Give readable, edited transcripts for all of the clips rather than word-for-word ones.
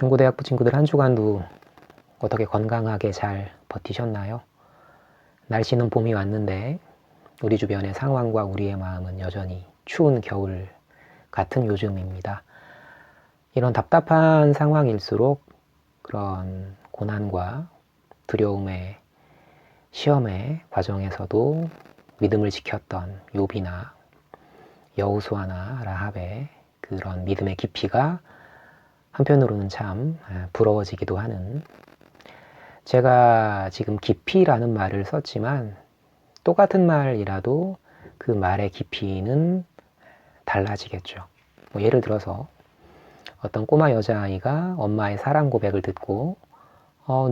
중고대학부 친구들 한 주간도 어떻게 건강하게 잘 버티셨나요? 날씨는 봄이 왔는데 우리 주변의 상황과 우리의 마음은 여전히 추운 겨울 같은 요즘입니다. 이런 답답한 상황일수록 그런 고난과 두려움의 시험의 과정에서도 믿음을 지켰던 욥이나 여호수아나 라합의 그런 믿음의 깊이가 한편으로는 참 부러워지기도 하는, 제가 지금 깊이라는 말을 썼지만 똑같은 말이라도 그 말의 깊이는 달라지겠죠. 예를 들어서 어떤 꼬마 여자아이가 엄마의 사랑 고백을 듣고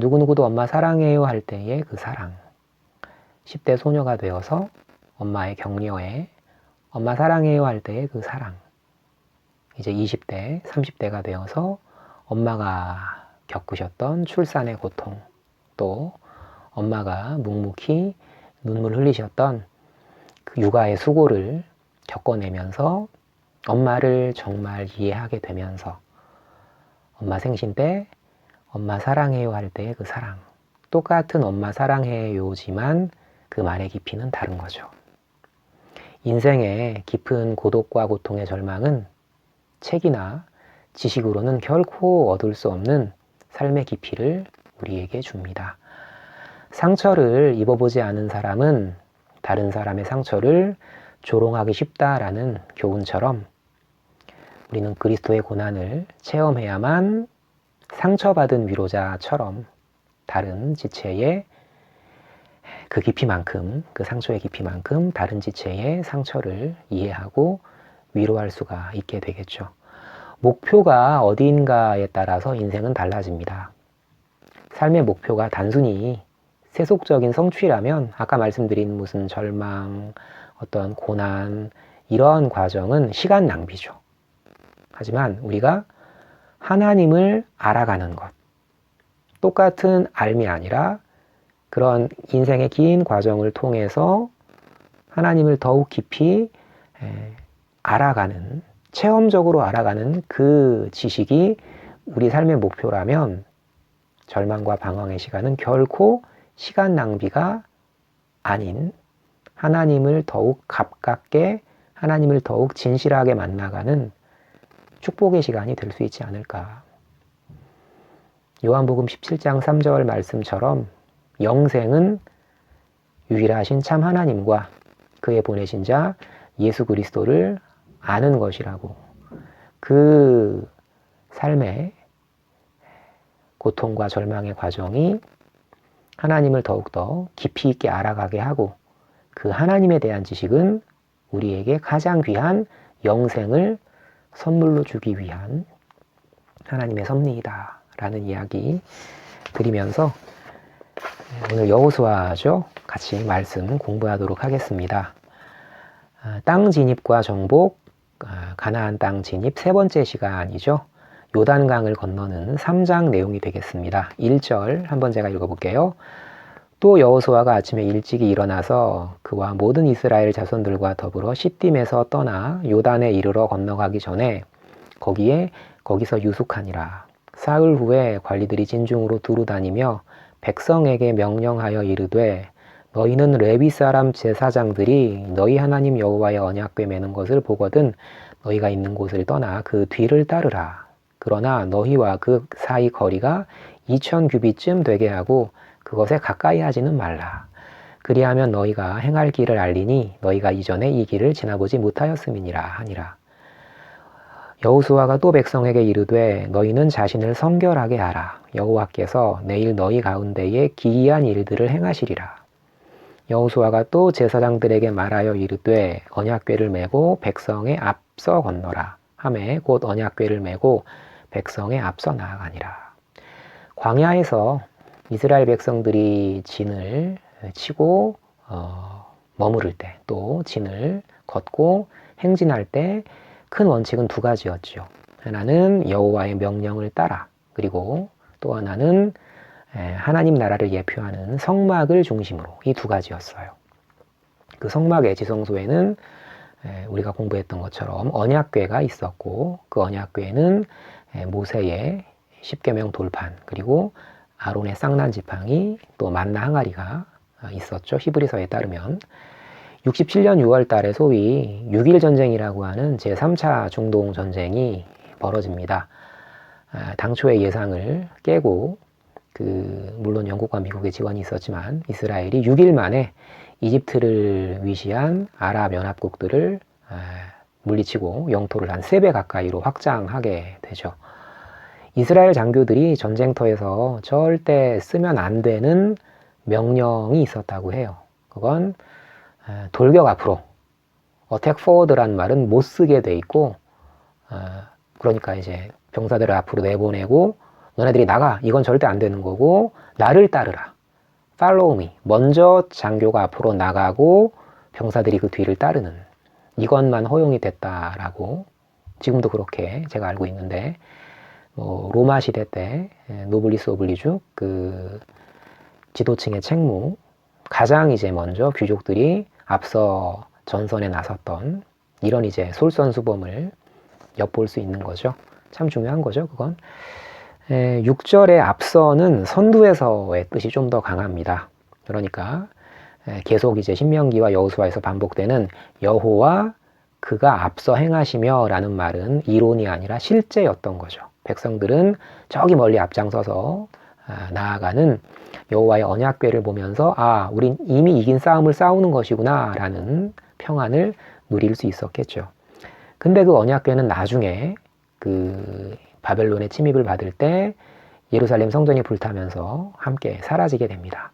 누구누구도 엄마 사랑해요 할 때의 그 사랑, 10대 소녀가 되어서 엄마의 격려에 엄마 사랑해요 할 때의 그 사랑, 이제 20대, 30대가 되어서 엄마가 겪으셨던 출산의 고통, 또 엄마가 묵묵히 눈물 흘리셨던 그 육아의 수고를 겪어내면서 엄마를 정말 이해하게 되면서 엄마 생신 때 엄마 사랑해요 할 때의 그 사랑, 똑같은 엄마 사랑해요지만 그 말의 깊이는 다른 거죠. 인생의 깊은 고독과 고통의 절망은 책이나 지식으로는 결코 얻을 수 없는 삶의 깊이를 우리에게 줍니다. 상처를 입어보지 않은 사람은 다른 사람의 상처를 조롱하기 쉽다라는 교훈처럼 우리는 그리스도의 고난을 체험해야만 상처받은 위로자처럼 다른 지체의 그 깊이만큼, 그 상처의 깊이만큼 다른 지체의 상처를 이해하고 위로할 수가 있게 되겠죠. 목표가 어디인가에 따라서 인생은 달라집니다. 삶의 목표가 단순히 세속적인 성취라면 아까 말씀드린 무슨 절망, 어떤 고난, 이런 과정은 시간 낭비죠. 하지만 우리가 하나님을 알아가는 것, 똑같은 삶이 아니라 그런 인생의 긴 과정을 통해서 하나님을 더욱 깊이 알아가는, 체험적으로 알아가는 그 지식이 우리 삶의 목표라면 절망과 방황의 시간은 결코 시간 낭비가 아닌 하나님을 더욱 가깝게, 하나님을 더욱 진실하게 만나가는 축복의 시간이 될 수 있지 않을까. 요한복음 17장 3절 말씀처럼 영생은 유일하신 참 하나님과 그의 보내신 자 예수 그리스도를 아는 것이라고, 그 삶의 고통과 절망의 과정이 하나님을 더욱더 깊이 있게 알아가게 하고 그 하나님에 대한 지식은 우리에게 가장 귀한 영생을 선물로 주기 위한 하나님의 섭리이다 라는 이야기 드리면서 오늘 여호수아죠. 같이 말씀 공부하도록 하겠습니다. 땅 진입과 정복, 가나안 땅 진입 세 번째 시간이죠. 요단강을 건너는 3장 내용이 되겠습니다. 1절 한번 제가 읽어볼게요. 또 여호수아가 아침에 일찍이 일어나서 그와 모든 이스라엘 자손들과 더불어 시딤에서 떠나 요단에 이르러 건너가기 전에 거기서 유숙하니라. 사흘 후에 관리들이 진중으로 두루 다니며 백성에게 명령하여 이르되 너희는 레위 사람 제사장들이 너희 하나님 여호와의 언약궤 매는 것을 보거든 너희가 있는 곳을 떠나 그 뒤를 따르라. 그러나 너희와 그 사이 거리가 2000규빗쯤 되게 하고 그것에 가까이 하지는 말라. 그리하면 너희가 행할 길을 알리니 너희가 이전에 이 길을 지나보지 못하였음이니라 하니라. 여호수아가 또 백성에게 이르되 너희는 자신을 성결하게 하라. 여호와께서 내일 너희 가운데에 기이한 일들을 행하시리라. 여호수아가 또 제사장들에게 말하여 이르되 언약궤를 메고 백성의 앞서 건너라 하매 곧 언약궤를 메고 백성의 앞서 나아가니라. 광야에서 이스라엘 백성들이 진을 치고 머무를 때, 또 진을 걷고 행진할 때 큰 원칙은 두 가지였죠. 하나는 여호와의 명령을 따라, 그리고 또 하나는 하나님 나라를 예표하는 성막을 중심으로, 이 두 가지였어요. 그 성막의 지성소에는 우리가 공부했던 것처럼 언약궤가 있었고 그 언약궤는 모세의 십계명 돌판, 그리고 아론의 쌍난 지팡이, 또 만나 항아리가 있었죠. 히브리서에 따르면 67년 6월 달에 소위 6.1 전쟁이라고 하는 제3차 중동 전쟁이 벌어집니다. 당초의 예상을 깨고 물론 영국과 미국의 지원이 있었지만 이스라엘이 6일 만에 이집트를 위시한 아랍 연합국들을 물리치고 영토를 한 3배 가까이로 확장하게 되죠. 이스라엘 장교들이 전쟁터에서 절대 쓰면 안 되는 명령이 있었다고 해요. 그건 돌격 앞으로, attack forward란 말은 못 쓰게 돼 있고, 그러니까 이제 병사들을 앞으로 내보내고 너네들이 나가, 이건 절대 안 되는 거고, 나를 따르라, follow me, 먼저 장교가 앞으로 나가고 병사들이 그 뒤를 따르는, 이것만 허용이 됐다라고 지금도 그렇게 제가 알고 있는데, 로마 시대 때 노블리스 오블리주, 그 지도층의 책무, 가장 이제 먼저 귀족들이 앞서 전선에 나섰던 이런 이제 솔선수범을 엿볼 수 있는 거죠. 참 중요한 거죠, 그건. 6절의 앞서는 선두에서의 뜻이 좀 더 강합니다. 그러니까 계속 이제 신명기와 여호수아에서 반복되는 여호와 그가 앞서 행하시며 라는 말은 이론이 아니라 실제였던 거죠. 백성들은 저기 멀리 앞장서서 나아가는 여호와의 언약궤를 보면서 우린 이미 이긴 싸움을 싸우는 것이구나 라는 평안을 누릴 수 있었겠죠. 근데 그 언약궤는 나중에 그 바벨론의 침입을 받을 때 예루살렘 성전이 불타면서 함께 사라지게 됩니다.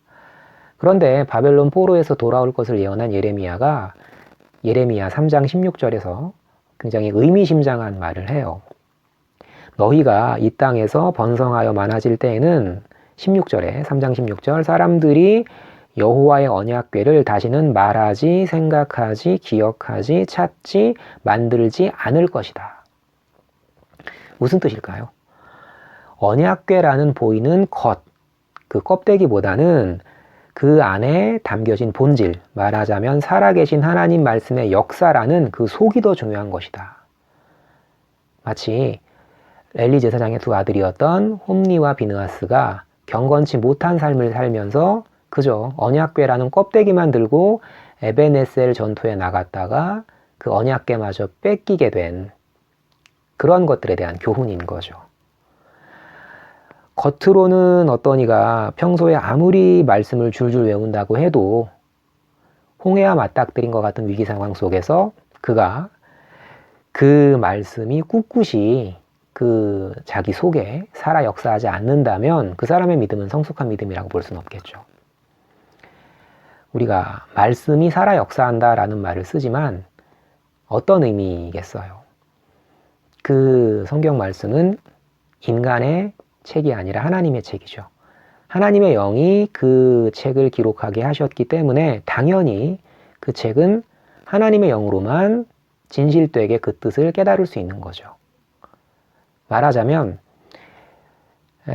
그런데 바벨론 포로에서 돌아올 것을 예언한 예레미야가 예레미야 3장 16절에서 굉장히 의미심장한 말을 해요. 너희가 이 땅에서 번성하여 많아질 때에는 16절에 3장 16절 사람들이 여호와의 언약궤를 다시는 말하지, 생각하지, 기억하지, 찾지, 만들지 않을 것이다. 무슨 뜻일까요? 언약궤라는 보이는 것, 그 껍데기보다는 그 안에 담겨진 본질, 말하자면 살아계신 하나님 말씀의 역사라는 그 속이 더 중요한 것이다. 마치 엘리 제사장의 두 아들이었던 홈니와 비느하스가 경건치 못한 삶을 살면서 그저 언약궤라는 껍데기만 들고 에베네셀 전투에 나갔다가 그 언약궤마저 뺏기게 된 그런 것들에 대한 교훈인 거죠. 겉으로는 어떤 이가 평소에 아무리 말씀을 줄줄 외운다고 해도 홍해와 맞닥뜨린 것 같은 위기 상황 속에서 그가 그 말씀이 꿋꿋이 그 자기 속에 살아 역사하지 않는다면 그 사람의 믿음은 성숙한 믿음이라고 볼 수는 없겠죠. 우리가 말씀이 살아 역사한다라는 말을 쓰지만 어떤 의미겠어요? 그 성경 말씀은 인간의 책이 아니라 하나님의 책이죠. 하나님의 영이 그 책을 기록하게 하셨기 때문에 당연히 그 책은 하나님의 영으로만 진실되게 그 뜻을 깨달을 수 있는 거죠. 말하자면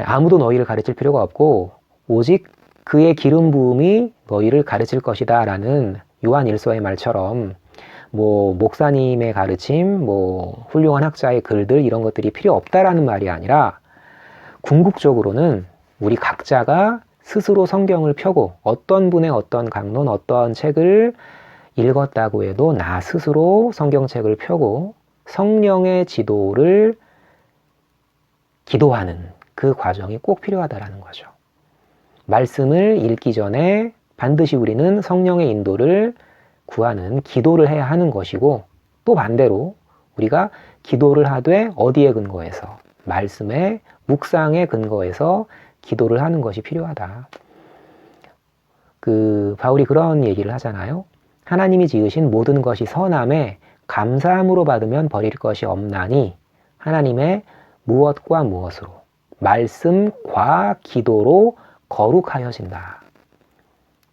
아무도 너희를 가르칠 필요가 없고 오직 그의 기름 부음이 너희를 가르칠 것이다 라는 요한 1서의 말처럼 목사님의 가르침, 훌륭한 학자의 글들 이런 것들이 필요 없다라는 말이 아니라 궁극적으로는 우리 각자가 스스로 성경을 펴고 어떤 분의 어떤 강론, 어떤 책을 읽었다고 해도 나 스스로 성경책을 펴고 성령의 지도를 기도하는 그 과정이 꼭 필요하다라는 거죠. 말씀을 읽기 전에 반드시 우리는 성령의 인도를 구하는 기도를 해야 하는 것이고 또 반대로 우리가 기도를 하되 어디에 근거해서 말씀의 묵상에 근거해서 기도를 하는 것이 필요하다. 바울이 그런 얘기를 하잖아요. 하나님이 지으신 모든 것이 선함에 감사함으로 받으면 버릴 것이 없나니 하나님의 무엇과 무엇으로 말씀과 기도로 거룩하여진다.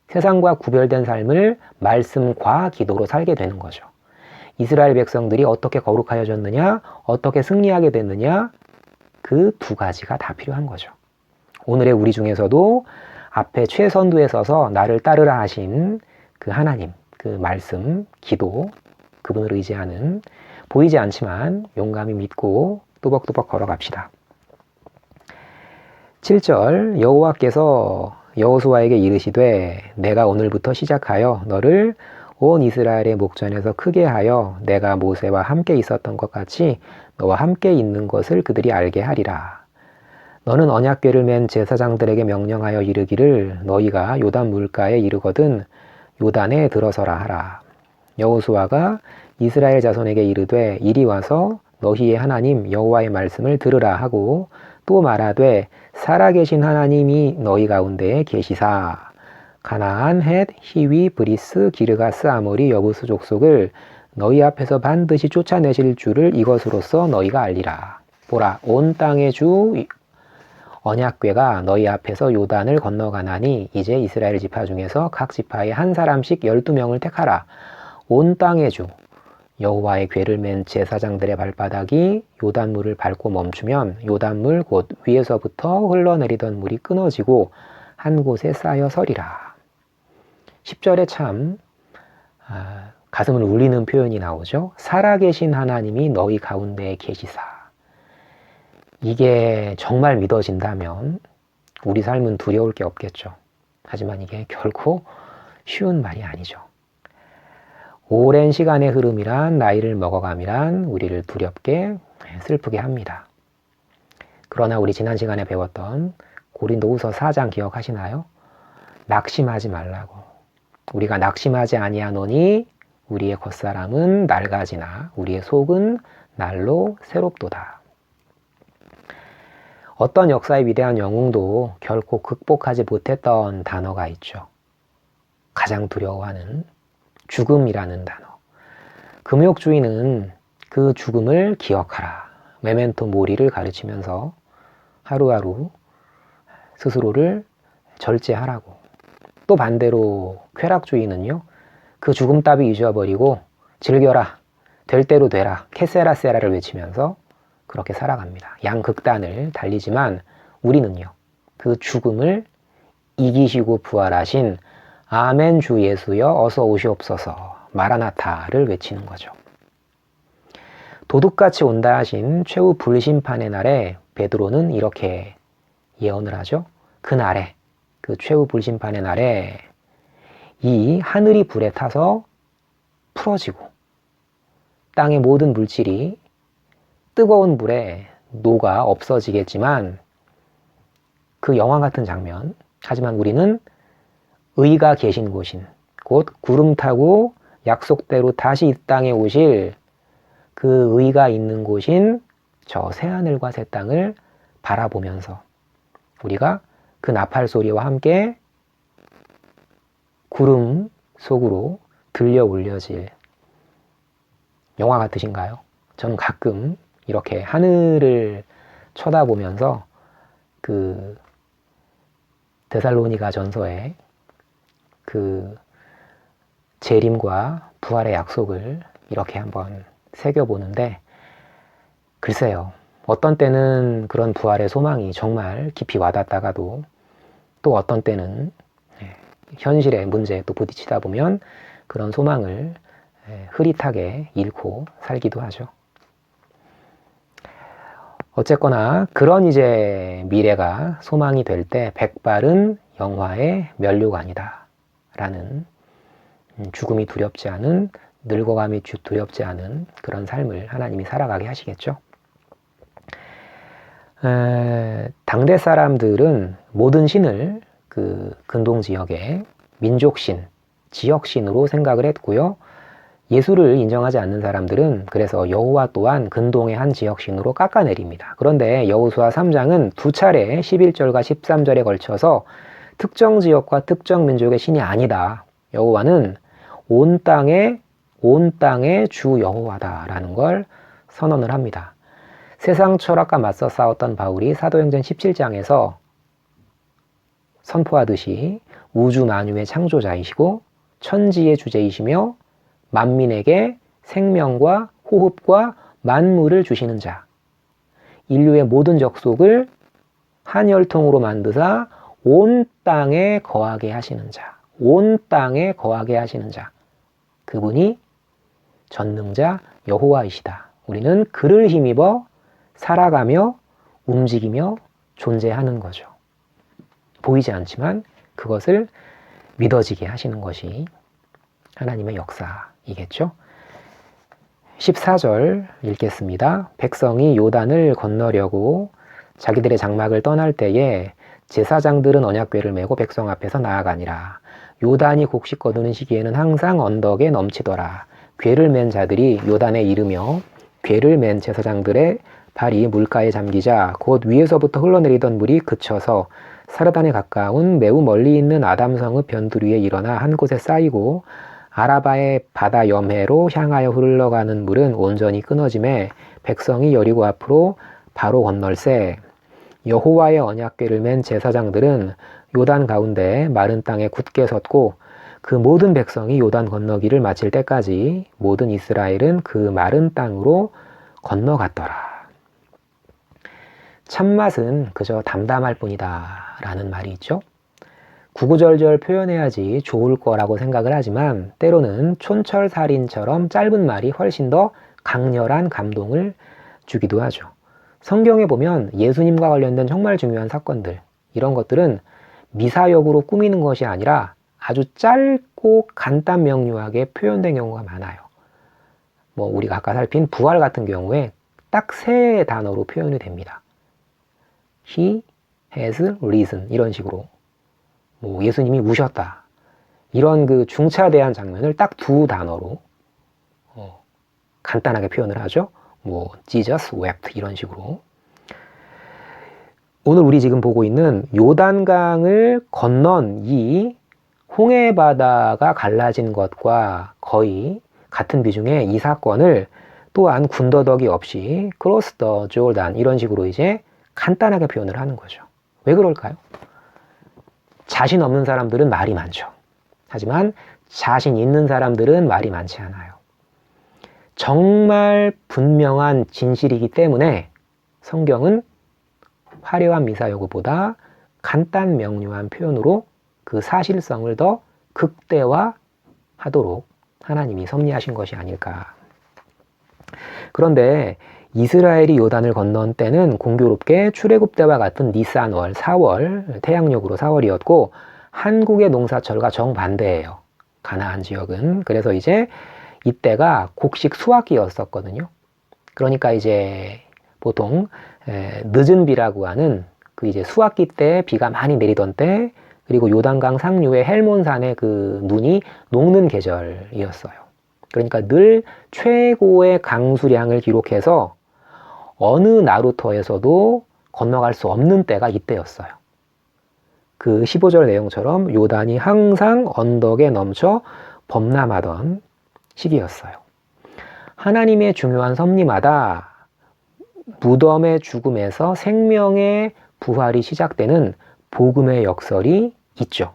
세상과 구별된 삶을 말씀과 기도로 살게 되는 거죠. 이스라엘 백성들이 어떻게 거룩하여졌느냐, 어떻게 승리하게 됐느냐, 그 두 가지가 다 필요한 거죠. 오늘의 우리 중에서도 앞에 최선두에 서서 나를 따르라 하신 그 하나님, 그 말씀, 기도, 그분을 의지하는 보이지 않지만 용감히 믿고 또박또박 걸어갑시다. 7절 여호와께서 여호수아에게 이르시되 내가 오늘부터 시작하여 너를 온 이스라엘의 목전에서 크게 하여 내가 모세와 함께 있었던 것 같이 너와 함께 있는 것을 그들이 알게 하리라. 너는 언약궤를 맨 제사장들에게 명령하여 이르기를 너희가 요단 물가에 이르거든 요단에 들어서라 하라. 여호수아가 이스라엘 자손에게 이르되 이리 와서 너희의 하나님 여호와의 말씀을 들으라 하고 또 말하되 살아계신 하나님이 너희 가운데에 계시사 가나안, 헷, 히위, 브리스, 기르가스, 아모리, 여부스 족속을 너희 앞에서 반드시 쫓아내실 줄을 이것으로써 너희가 알리라. 보라, 온 땅의 주 언약궤가 너희 앞에서 요단을 건너가나니 이제 이스라엘 지파 중에서 각 지파에 한 사람씩 12명을 택하라. 온 땅의 주 여호와의 궤를 맨 제사장들의 발바닥이 요단물을 밟고 멈추면 요단물 곧 위에서부터 흘러내리던 물이 끊어지고 한 곳에 쌓여 서리라. 10절에 참 가슴을 울리는 표현이 나오죠. 살아계신 하나님이 너희 가운데에 계시사. 이게 정말 믿어진다면 우리 삶은 두려울 게 없겠죠. 하지만 이게 결코 쉬운 말이 아니죠. 오랜 시간의 흐름이란 나이를 먹어감이란 우리를 두렵게 슬프게 합니다. 그러나 우리 지난 시간에 배웠던 고린도후서 4장 기억하시나요? 낙심하지 말라고. 우리가 낙심하지 아니하노니 우리의 겉사람은 낡아지나 우리의 속은 날로 새롭도다. 어떤 역사의 위대한 영웅도 결코 극복하지 못했던 단어가 있죠. 가장 두려워하는 죽음이라는 단어. 금욕주의는 그 죽음을 기억하라. 메멘토 모리를 가르치면서 하루하루 스스로를 절제하라고. 또 반대로 쾌락주의는요. 그 죽음 따위 잊어버리고 즐겨라. 될 대로 되라. 케세라세라를 외치면서 그렇게 살아갑니다. 양극단을 달리지만 우리는요. 그 죽음을 이기시고 부활하신 아멘 주 예수여 어서 오시옵소서 마라나타를 외치는 거죠. 도둑같이 온다 하신 최후 불심판의 날에 베드로는 이렇게 예언을 하죠. 그날에 그 최후 불심판의 날에 이 하늘이 불에 타서 풀어지고 땅의 모든 물질이 뜨거운 불에 녹아 없어지겠지만 그 영화 같은 장면. 하지만 우리는 의가 계신 곳인 곧 구름 타고 약속대로 다시 이 땅에 오실 그 의가 있는 곳인 저 새하늘과 새 땅을 바라보면서 우리가 그 나팔 소리와 함께 구름 속으로 들려 올려질 영화 같으신가요? 저는 가끔 이렇게 하늘을 쳐다보면서 그 데살로니가 전서에 그 재림과 부활의 약속을 이렇게 한번 새겨보는데 글쎄요. 어떤 때는 그런 부활의 소망이 정말 깊이 와닿다가도 또 어떤 때는 현실의 문제에 또 부딪히다 보면 그런 소망을 흐릿하게 잃고 살기도 하죠. 어쨌거나 그런 이제 미래가 소망이 될 때 백발은 영화의 면류관이다 라는 죽음이 두렵지 않은 늙어감이 두렵지 않은 그런 삶을 하나님이 살아가게 하시겠죠. 당대 사람들은 모든 신을 그 근동지역의 민족신, 지역신으로 생각을 했고요. 예수를 인정하지 않는 사람들은 그래서 여호와 또한 근동의 한 지역신으로 깎아내립니다. 그런데 여호수아 3장은 두 차례 11절과 13절에 걸쳐서 특정 지역과 특정 민족의 신이 아니다. 여호와는 온 땅의 주 여호와다라는 걸 선언을 합니다. 세상 철학과 맞서 싸웠던 바울이 사도행전 17장에서 선포하듯이 우주 만유의 창조자이시고 천지의 주제이시며 만민에게 생명과 호흡과 만물을 주시는 자, 인류의 모든 족속을 한 혈통으로 만드사 온 땅에 거하게 하시는 자, 온 땅에 거하게 하시는 자, 그분이 전능자 여호와이시다. 우리는 그를 힘입어 살아가며 움직이며 존재하는 거죠. 보이지 않지만 그것을 믿어지게 하시는 것이 하나님의 역사이겠죠. 14절 읽겠습니다. 백성이 요단을 건너려고 자기들의 장막을 떠날 때에 제사장들은 언약궤를 메고 백성 앞에서 나아가니라. 요단이 곡식 거두는 시기에는 항상 언덕에 넘치더라. 궤를 맨 자들이 요단에 이르며 궤를 맨 제사장들의 발이 물가에 잠기자 곧 위에서부터 흘러내리던 물이 그쳐서 사르단에 가까운 매우 멀리 있는 아담성의 변두리 위에 일어나 한 곳에 쌓이고 아라바의 바다 염해로 향하여 흘러가는 물은 온전히 끊어짐에 백성이 여리고 앞으로 바로 건널세. 여호와의 언약궤를 맨 제사장들은 요단 가운데 마른 땅에 굳게 섰고 그 모든 백성이 요단 건너기를 마칠 때까지 모든 이스라엘은 그 마른 땅으로 건너갔더라. 참맛은 그저 담담할 뿐이다 라는 말이 있죠. 구구절절 표현해야지 좋을 거라고 생각을 하지만 때로는 촌철살인처럼 짧은 말이 훨씬 더 강렬한 감동을 주기도 하죠. 성경에 보면 예수님과 관련된 정말 중요한 사건들, 이런 것들은 미사역으로 꾸미는 것이 아니라 아주 짧고 간단 명료하게 표현된 경우가 많아요. 뭐 우리가 아까 살핀 부활 같은 경우에 딱 세 단어로 표현이 됩니다. He has risen 이런 식으로 뭐 예수님이 우셨다 이런 그 중차대한 장면을 딱 두 단어로 간단하게 표현을 하죠. 뭐 Jesus wept 이런 식으로. 오늘 우리 지금 보고 있는 요단강을 건넌 이 홍해바다가 갈라진 것과 거의 같은 비중의 이 사건을 또한 군더더기 없이 cross the Jordan 이런 식으로 이제 간단하게 표현을 하는 거죠. 왜 그럴까요? 자신 없는 사람들은 말이 많죠. 하지만 자신 있는 사람들은 말이 많지 않아요. 정말 분명한 진실이기 때문에 성경은 화려한 미사여구보다 간단 명료한 표현으로 그 사실성을 더 극대화하도록 하나님이 섭리하신 것이 아닐까. 그런데 이스라엘이 요단을 건넌 때는 공교롭게 출애굽 때와 같은 니산월, 4월, 태양력으로 4월이었고 한국의 농사철과 정반대예요. 가나안 지역은. 그래서 이제 이때가 곡식 수확기였었거든요. 그러니까 이제 보통 늦은 비라고 하는 그 이제 수확기 때 비가 많이 내리던 때, 그리고 요단강 상류의 헬몬산의 그 눈이 녹는 계절이었어요. 그러니까 늘 최고의 강수량을 기록해서 어느 나루터에서도 건너갈 수 없는 때가 이때였어요. 그 15절 내용처럼 요단이 항상 언덕에 넘쳐 범람하던 시기였어요. 하나님의 중요한 섭리마다 무덤의 죽음에서 생명의 부활이 시작되는 복음의 역설이 있죠.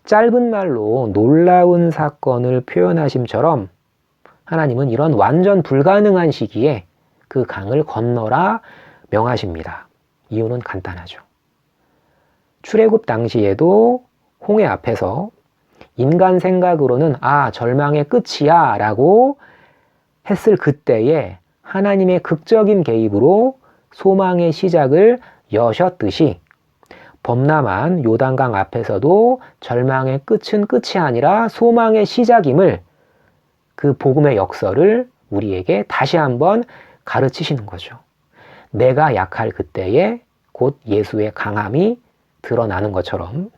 짧은 말로 놀라운 사건을 표현하심처럼 하나님은 이런 완전 불가능한 시기에 그 강을 건너라 명하십니다. 이유는 간단하죠. 출애굽 당시에도 홍해 앞에서 인간 생각으로는 절망의 끝이야 라고 했을 그때에 하나님의 극적인 개입으로 소망의 시작을 여셨듯이 범람한 요단강 앞에서도 절망의 끝은 끝이 아니라 소망의 시작임을, 그 복음의 역설을 우리에게 다시 한번 가르치시는 거죠. 내가 약할 그때에 곧 예수의 강함이 드러나는 것처럼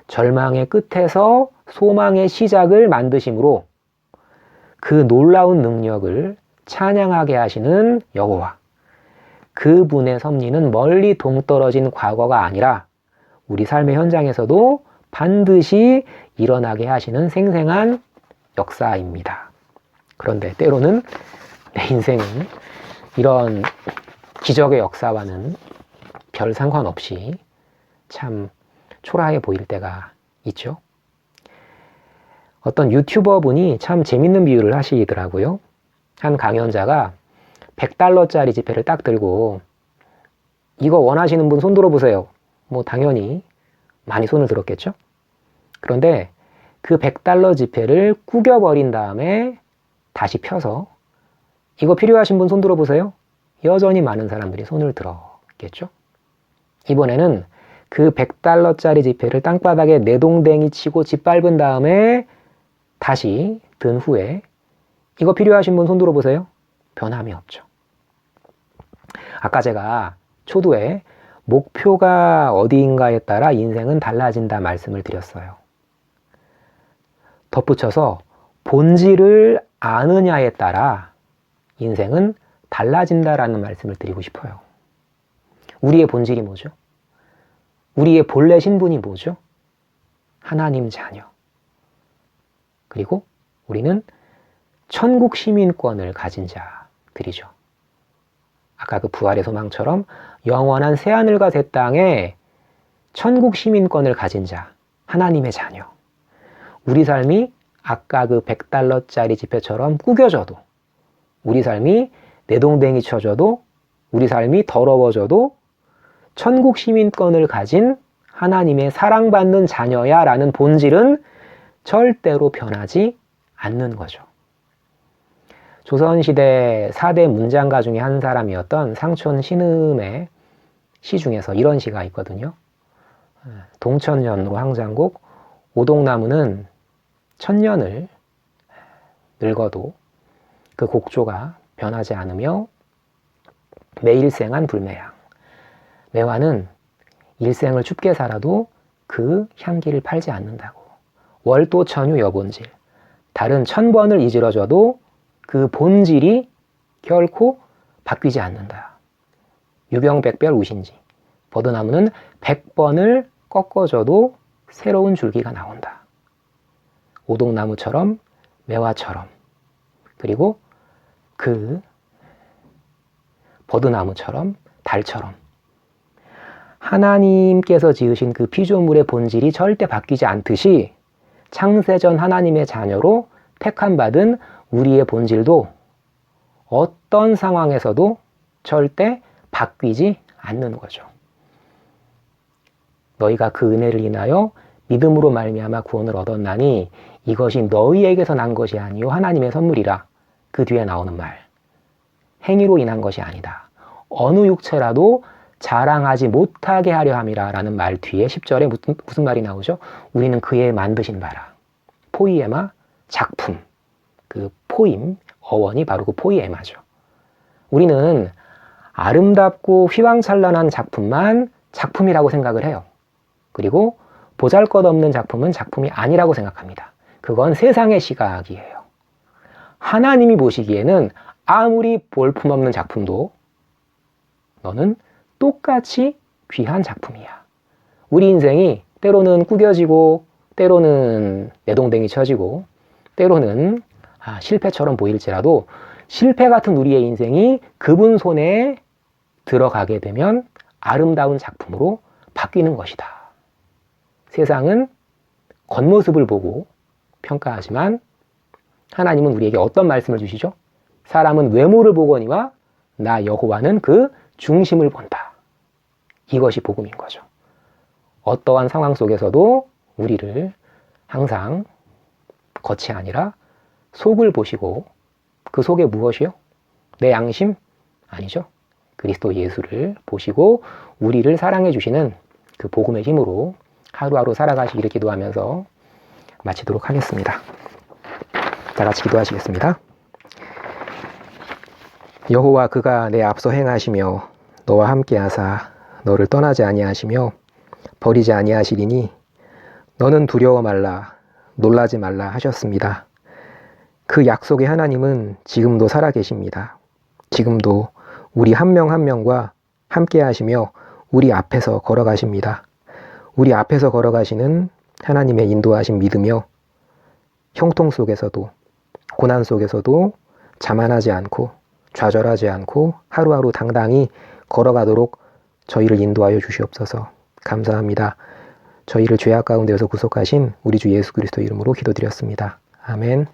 절망의 끝에서 소망의 시작을 만드심으로 그 놀라운 능력을 찬양하게 하시는 여호와, 그분의 섭리는 멀리 동떨어진 과거가 아니라 우리 삶의 현장에서도 반드시 일어나게 하시는 생생한 역사입니다. 그런데 때로는 내 인생은 이런 기적의 역사와는 별 상관없이 참 초라해 보일 때가 있죠. 어떤 유튜버 분이 참 재밌는 비유를 하시더라고요. 한 강연자가 $100짜리 지폐를 딱 들고 이거 원하시는 분 손 들어보세요. 뭐 당연히 많이 손을 들었겠죠. 그런데 그 $100 지폐를 구겨버린 다음에 다시 펴서 이거 필요하신 분 손 들어보세요. 여전히 많은 사람들이 손을 들었겠죠. 이번에는 그 100달러짜리 지폐를 땅바닥에 내동댕이 치고 짓밟은 다음에 다시 든 후에 이거 필요하신 분 손 들어보세요. 변함이 없죠. 아까 제가 초두에 목표가 어디인가에 따라 인생은 달라진다 말씀을 드렸어요. 덧붙여서 본질을 아느냐에 따라 인생은 달라진다라는 말씀을 드리고 싶어요. 우리의 본질이 뭐죠? 우리의 본래 신분이 뭐죠? 하나님 자녀. 그리고 우리는 천국 시민권을 가진 자들이죠. 아까 그 부활의 소망처럼 영원한 새하늘과 새 땅에 천국 시민권을 가진 자, 하나님의 자녀. 우리 삶이 아까 그 100달러짜리 지폐처럼 구겨져도, 우리 삶이 내동댕이 쳐져도, 우리 삶이 더러워져도 천국 시민권을 가진 하나님의 사랑받는 자녀야 라는 본질은 절대로 변하지 않는 거죠. 조선시대 4대 문장가 중에 한 사람이었던 상촌 신음의 시 중에서 이런 시가 있거든요. 동천년으로 항장곡 오동나무는 천년을 늙어도 그 곡조가 변하지 않으며 매일생한 불매향. 매화는 일생을 춥게 살아도 그 향기를 팔지 않는다고. 월도천유 여본질. 달은 1000번을 이지러져도 그 본질이 결코 바뀌지 않는다. 유병백별 우신지. 버드나무는 100번을 꺾어줘도 새로운 줄기가 나온다. 오동나무처럼 매화처럼 그리고 그 버드나무처럼 달처럼 하나님께서 지으신 그 피조물의 본질이 절대 바뀌지 않듯이 창세전 하나님의 자녀로 택함받은 우리의 본질도 어떤 상황에서도 절대 바뀌지 않는 거죠. 너희가 그 은혜를 인하여 믿음으로 말미암아 구원을 얻었나니 이것이 너희에게서 난 것이 아니요 하나님의 선물이라. 그 뒤에 나오는 말. 행위로 인한 것이 아니다. 어느 육체라도 자랑하지 못하게 하려 함이라 라는 말 뒤에 10절에 무슨 말이 나오죠? 우리는 그의 만드신 바라. 포이에마, 작품. 그 포임, 어원이 바로 그 포이에마죠. 우리는 아름답고 휘황찬란한 작품만 작품이라고 생각을 해요. 그리고 보잘것없는 작품은 작품이 아니라고 생각합니다. 그건 세상의 시각이에요. 하나님이 보시기에는 아무리 볼품없는 작품도 너는 똑같이 귀한 작품이야. 우리 인생이 때로는 구겨지고 때로는 내동댕이 쳐지고 때로는 실패처럼 보일지라도 실패 같은 우리의 인생이 그분 손에 들어가게 되면 아름다운 작품으로 바뀌는 것이다. 세상은 겉모습을 보고 평가하지만 하나님은 우리에게 어떤 말씀을 주시죠? 사람은 외모를 보거니와 나 여호와는 그 중심을 본다. 이것이 복음인 거죠. 어떠한 상황 속에서도 우리를 항상 겉이 아니라 속을 보시고 그 속에 무엇이요? 내 양심? 아니죠. 그리스도 예수를 보시고 우리를 사랑해 주시는 그 복음의 힘으로 하루하루 살아가시기를 기도하면서 마치도록 하겠습니다. 다 같이 기도하시겠습니다. 여호와 그가 내 앞서 행하시며 너와 함께하사 너를 떠나지 아니하시며 버리지 아니하시리니 너는 두려워 말라 놀라지 말라 하셨습니다. 그 약속의 하나님은 지금도 살아계십니다. 지금도 우리 한 명 한 명과 함께하시며 우리 앞에서 걸어가십니다. 우리 앞에서 걸어가시는 하나님의 인도하심 믿으며 형통 속에서도 고난 속에서도 자만하지 않고 좌절하지 않고 하루하루 당당히 걸어가도록 저희를 인도하여 주시옵소서. 감사합니다. 저희를 죄악 가운데에서 구속하신 우리 주 예수 그리스도 이름으로 기도드렸습니다. 아멘.